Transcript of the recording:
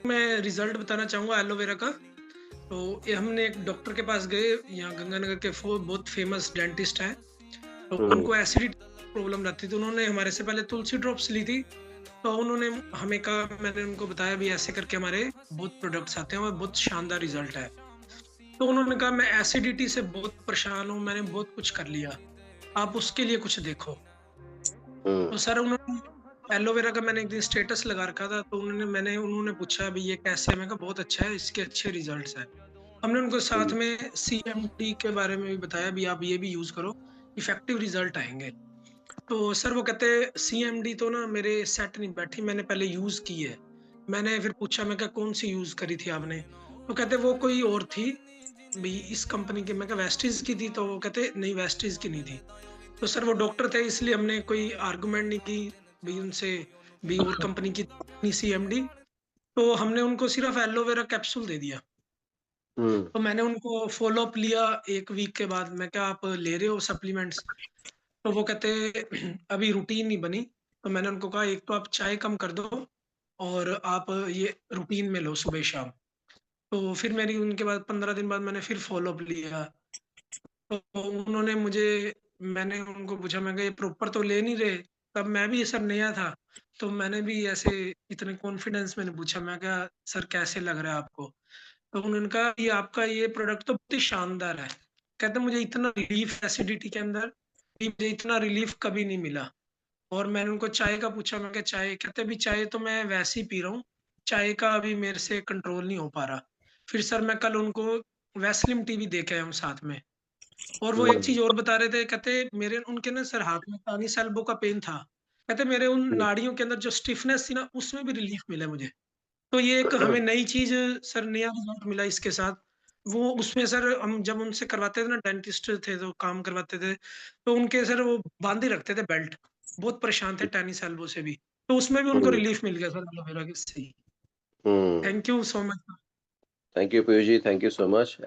मैं रिज़ल्ट बताना चाहूँगा एलोवेरा का। तो ये हमने एक डॉक्टर के पास गए, यहाँ गंगानगर के बहुत फ़ेमस डेंटिस्ट हैं। तो हुँ, उनको एसिडिटी प्रॉब्लम रहती थी, तो उन्होंने हमारे से पहले तुलसी ड्रॉप्स ली थी। तो उन्होंने हमें कहा, मैंने उनको बताया भी ऐसे करके हमारे बहुत प्रोडक्ट्स आते हैं और बहुत शानदार रिज़ल्ट है। तो उन्होंने कहा मैं एसिडिटी से बहुत परेशान हूँ, मैंने बहुत कुछ कर लिया, आप उसके लिए कुछ देखो। हुँ, तो सर उन्होंने एलोवेरा का मैंने एक दिन स्टेटस लगा रखा था, तो उन्होंने पूछा भी ये कैसे है? मैंने कहा बहुत अच्छा है, इसके अच्छे रिज़ल्ट्स हैं। हमने उनको साथ हुँ, में सीएमडी के बारे में भी बताया भी आप ये भी यूज़ करो, इफ़ेक्टिव रिज़ल्ट आएँगे। तो सर वो कहते सीएमडी तो ना मेरे सेट नहीं बैठी, मैंने पहले यूज़ की है। मैंने फिर पूछा, मैं कहा कौन-सी यूज़ करी थी आपने? तो कहते वो कोई और थी, भी इस कंपनी की। मैं कहा वेस्टीज़ की थी? तो वो कहते नहीं, वेस्टीज़ की नहीं थी। तो सर वो डॉक्टर थे, इसलिए हमने कोई आर्गुमेंट नहीं की भी उनसे, भी और कंपनी की सीएमडी। तो हमने उनको सिर्फ़ एलोवेरा कैप्सूल दे दिया। हुँ, तो मैंने उनको फ़ॉलो अप लिया 1 वीक के बाद। मैं कहा आप ले रहे हो सप्लीमेंट्स? तो वो कहते अभी रूटीन नहीं बनी। तो मैंने उनको कहा एक तो आप चाय कम कर दो और आप ये रूटीन में लो सुबह-शाम। तो फिर मेरी उनके बाद 15 दिन बाद मैंने फिर फ़ॉलो अप लिया। तो उन्होंने मुझे मैंने उनको पूछा, मैं कहा ये प्रॉपर तो ले नहीं रहे? तब मैं भी सर नया था, तो मैंने भी ऐसे इतने कॉन्फिडेंस मैंने पूछा, मैं कहा सर कैसे लग रहा है आपको? तो उन्होंने कहा ये आपका ये प्रोडक्ट तो बहुत ही शानदार है। कहते मुझे इतना रिलीफ़ एसिडिटी के अंदर, कि मुझे इतना रिलीफ़ कभी नहीं मिला। और मैंने उनको चाय का पूछा, मैं कहा चाय? कहते अभी चाय तो मैं वैसे ही पी रहा हूँ, चाय का अभी मेरे से कंट्रोल नहीं हो पा रहा। फिर सर मैं कल उनको वैसलिन टी भी दे के आया हूँ साथ में। और वो एक हुँ, चीज़ और बता रहे थे, कहते मेरे उनके ना सर हाथ में टानिस एल्बो का पेन था। कहते मेरे उन हुँ, नाड़ियों के अंदर जो स्टिफनेस थी ना, उसमें भी रिलीफ़ मिला मुझे। तो ये एक हमें नई चीज़, सर नया रिज़ल्ट मिला इसके साथ। वो उसमें सर हम जब उनसे करवाते थे ना, डेंटिस्ट थे जो काम करवाते थे, तो उनके सर वो बाँध ही रखते थे बेल्ट। बहुत परेशान थे टेनिस एल्बो से भी। तो उसमें भी उनको हुँ, रिलीफ़ मिल गया सर एलोवेरा के से ही। हुँ। Thank you so much. Thank you Piyush ji, thank you so much.